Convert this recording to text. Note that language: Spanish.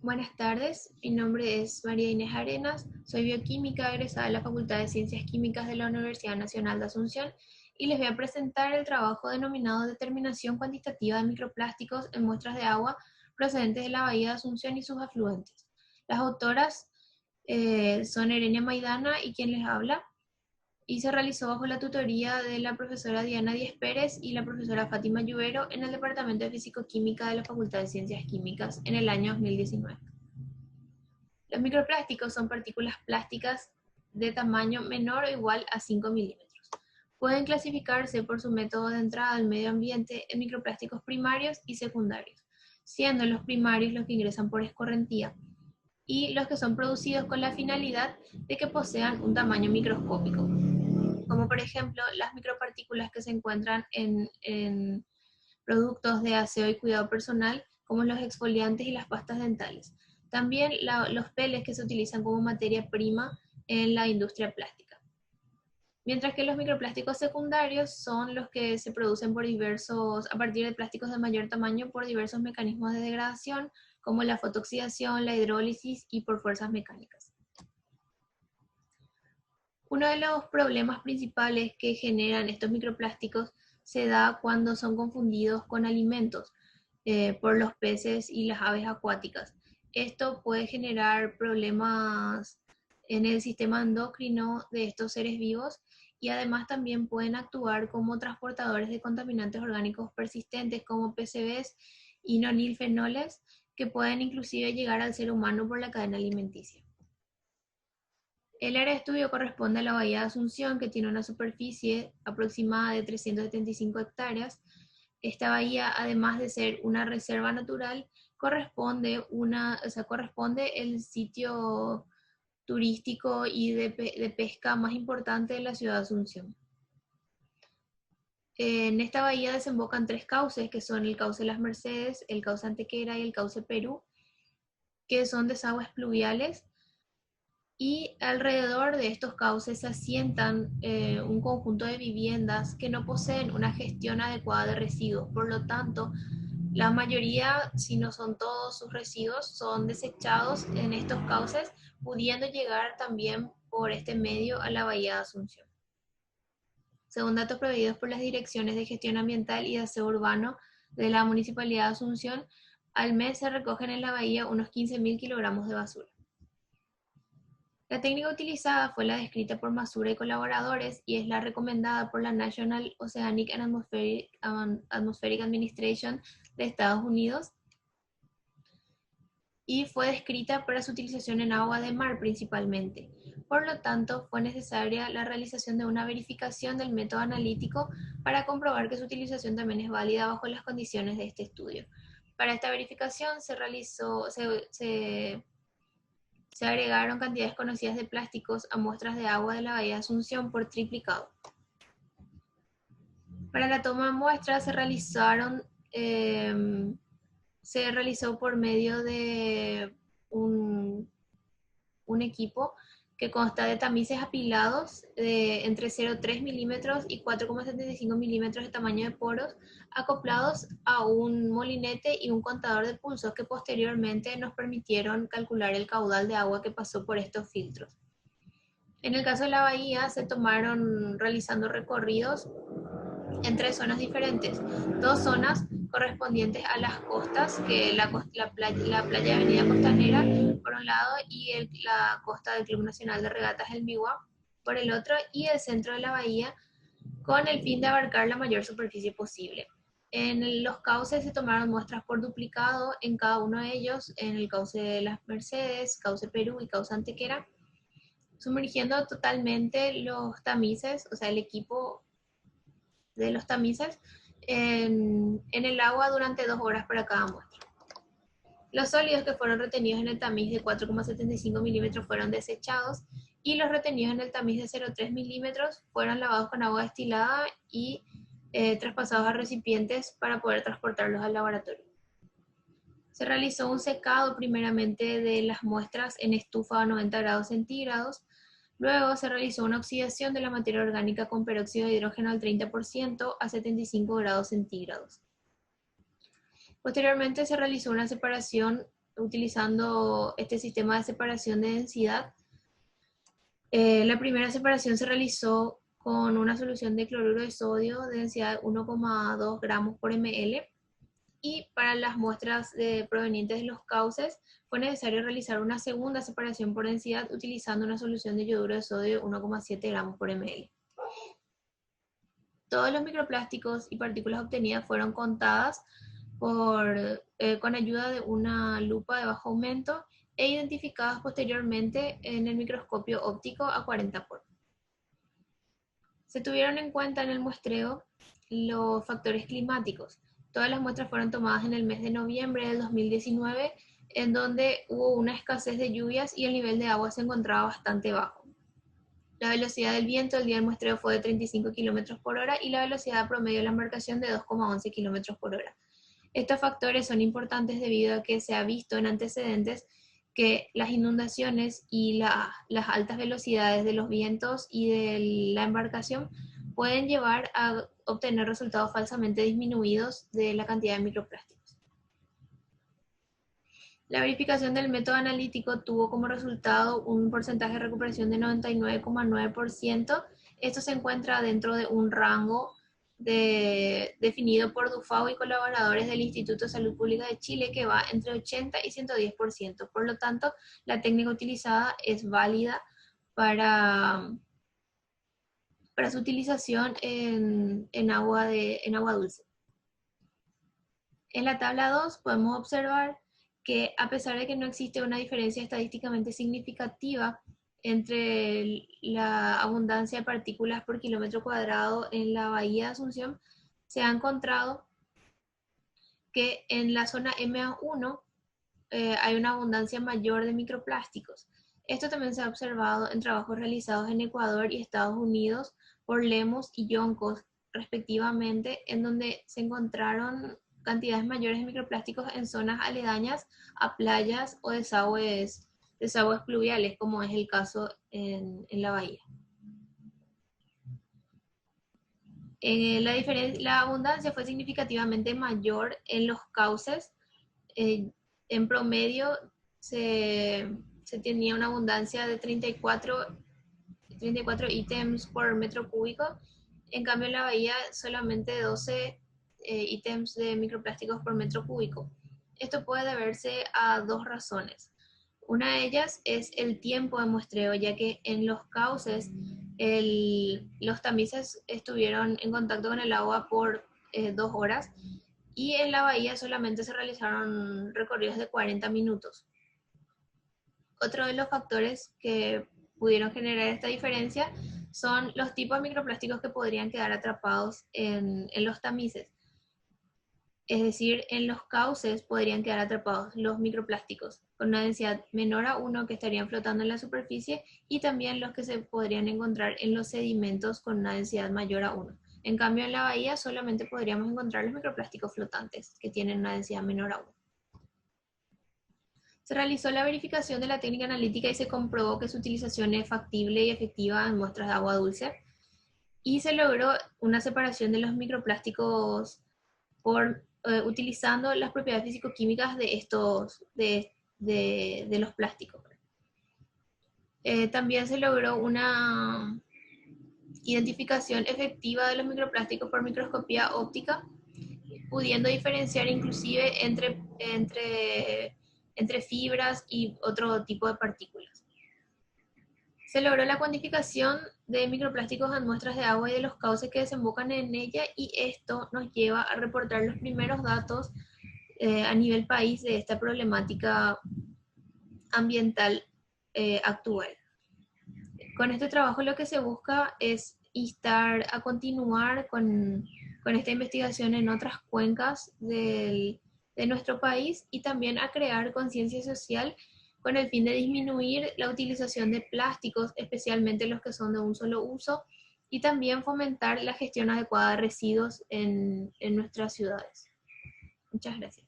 Buenas tardes, mi nombre es María Inés Arenas, soy bioquímica egresada de la Facultad de Ciencias Químicas de la Universidad Nacional de Asunción y les voy a presentar el trabajo denominado Determinación cuantitativa de microplásticos en muestras de agua procedentes de la Bahía de Asunción y sus afluentes. Las autoras son Erenia Maidana y quien les habla, y se realizó bajo la tutoría de la profesora Diana Díez Pérez y la profesora Fátima Lluvero en el Departamento de Físico-Química de la Facultad de Ciencias Químicas en el año 2019. Los microplásticos son partículas plásticas de tamaño menor o igual a 5 milímetros. Pueden clasificarse por su método de entrada al medio ambiente en microplásticos primarios y secundarios, siendo los primarios los que ingresan por escorrentía y los que son producidos con la finalidad de que posean un tamaño microscópico, como por ejemplo las micropartículas que se encuentran en productos de aseo y cuidado personal, como los exfoliantes y las pastas dentales. También los peles que se utilizan como materia prima en la industria plástica. Mientras que los microplásticos secundarios son los que se producen a partir de plásticos de mayor tamaño por diversos mecanismos de degradación, como la fotooxidación, la hidrólisis y por fuerzas mecánicas. Uno de los problemas principales que generan estos microplásticos se da cuando son confundidos con alimentos por los peces y las aves acuáticas. Esto puede generar problemas en el sistema endocrino de estos seres vivos y además también pueden actuar como transportadores de contaminantes orgánicos persistentes como PCBs y nonilfenoles que pueden inclusive llegar al ser humano por la cadena alimenticia. El área de estudio corresponde a la Bahía de Asunción, que tiene una superficie aproximada de 375 hectáreas. Esta bahía, además de ser una reserva natural, corresponde el sitio turístico y de pesca más importante de la ciudad de Asunción. En esta bahía desembocan tres cauces, que son el cauce Las Mercedes, el cauce Antequera y el cauce Perú, que son desagües pluviales. Y alrededor de estos cauces se asientan un conjunto de viviendas que no poseen una gestión adecuada de residuos. Por lo tanto, la mayoría, si no son todos sus residuos, son desechados en estos cauces, pudiendo llegar también por este medio a la Bahía de Asunción. Según datos proveídos por las direcciones de gestión ambiental y de aseo urbano de la Municipalidad de Asunción, al mes se recogen en la bahía unos 15.000 kilogramos de basura. La técnica utilizada fue la descrita por Masura y colaboradores y es la recomendada por la National Oceanic and Atmospheric Administration de Estados Unidos y fue descrita para su utilización en agua de mar principalmente. Por lo tanto, fue necesaria la realización de una verificación del método analítico para comprobar que su utilización también es válida bajo las condiciones de este estudio. Para esta verificación se agregaron cantidades conocidas de plásticos a muestras de agua de la Bahía de Asunción por triplicado. Para la toma de muestras se realizó por medio de un equipo que consta de tamices apilados de entre 0,3 milímetros y 4,75 milímetros de tamaño de poros, acoplados a un molinete y un contador de pulsos que posteriormente nos permitieron calcular el caudal de agua que pasó por estos filtros. En el caso de la bahía se tomaron realizando recorridos en tres zonas diferentes. Dos zonas correspondientes a las costas, que la playa Avenida Costanera por un lado y la costa del Club Nacional de Regatas El Migua por el otro, y el centro de la bahía, con el fin de abarcar la mayor superficie posible. En los cauces se tomaron muestras por duplicado en cada uno de ellos, en el cauce de Las Mercedes, cauce Perú y cauce Antequera, sumergiendo totalmente los tamices, o sea, el equipo de los tamices, en el agua durante 2 horas para cada muestra. Los sólidos que fueron retenidos en el tamiz de 4,75 milímetros fueron desechados y los retenidos en el tamiz de 0,3 milímetros fueron lavados con agua destilada y traspasados a recipientes para poder transportarlos al laboratorio. Se realizó un secado primeramente de las muestras en estufa a 90 grados centígrados. Luego se realizó una oxidación de la materia orgánica con peróxido de hidrógeno al 30% a 75 grados centígrados. Posteriormente se realizó una separación utilizando este sistema de separación de densidad. La primera separación se realizó con una solución de cloruro de sodio de densidad 1,2 gramos por ml, y para las muestras provenientes de los cauces fue necesario realizar una segunda separación por densidad utilizando una solución de yoduro de sodio de 1,7 gramos por ml. Todos los microplásticos y partículas obtenidas fueron contadas con ayuda de una lupa de bajo aumento e identificadas posteriormente en el microscopio óptico a 40 por. Se tuvieron en cuenta en el muestreo los factores climáticos. Todas las muestras fueron tomadas en el mes de noviembre del 2019, en donde hubo una escasez de lluvias y el nivel de agua se encontraba bastante bajo. La velocidad del viento el día del muestreo fue de 35 km por hora y la velocidad promedio de la embarcación de 2,11 km por hora. Estos factores son importantes debido a que se ha visto en antecedentes que las inundaciones y las altas velocidades de los vientos y de la embarcación pueden llevar a obtener resultados falsamente disminuidos de la cantidad de microplásticos. La verificación del método analítico tuvo como resultado un porcentaje de recuperación de 99,9%. Esto se encuentra dentro de un rango definido por Dufau y colaboradores del Instituto de Salud Pública de Chile, que va entre 80 y 110%. Por lo tanto, la técnica utilizada es válida para su utilización en agua dulce. En la tabla 2 podemos observar que a pesar de que no existe una diferencia estadísticamente significativa entre la abundancia de partículas por kilómetro cuadrado en la bahía de Asunción, se ha encontrado que en la zona MA1 hay una abundancia mayor de microplásticos. Esto también se ha observado en trabajos realizados en Ecuador y Estados Unidos por Lemos y Yoncos, respectivamente, en donde se encontraron cantidades mayores de microplásticos en zonas aledañas a playas o desagües pluviales, como es el caso en la bahía. La abundancia fue significativamente mayor en los cauces. En promedio se tenía una abundancia de 34 ítems por metro cúbico. En cambio en la bahía solamente 12 ítems de microplásticos por metro cúbico. Esto puede deberse a dos razones. Una de ellas es el tiempo de muestreo, ya que en los cauces los tamices estuvieron en contacto con el agua por 2 horas, y en la bahía solamente se realizaron recorridos de 40 minutos. Otro de los factores que pudieron generar esta diferencia son los tipos de microplásticos que podrían quedar atrapados en los tamices. Es decir, en los cauces podrían quedar atrapados los microplásticos con una densidad menor a 1 que estarían flotando en la superficie, y también los que se podrían encontrar en los sedimentos con una densidad mayor a 1. En cambio, en la bahía solamente podríamos encontrar los microplásticos flotantes que tienen una densidad menor a 1. Se realizó la verificación de la técnica analítica y se comprobó que su utilización es factible y efectiva en muestras de agua dulce, y se logró una separación de los microplásticos utilizando las propiedades físico-químicas de los plásticos. También se logró una identificación efectiva de los microplásticos por microscopía óptica, pudiendo diferenciar inclusive entre fibras y otro tipo de partículas. Se logró la cuantificación de microplásticos en muestras de agua y de los cauces que desembocan en ella, y esto nos lleva a reportar los primeros datos a nivel país de esta problemática ambiental actual. Con este trabajo lo que se busca es instar a continuar con esta investigación en otras cuencas de nuestro país, y también a crear conciencia social con el fin de disminuir la utilización de plásticos, especialmente los que son de un solo uso, y también fomentar la gestión adecuada de residuos en nuestras ciudades. Muchas gracias.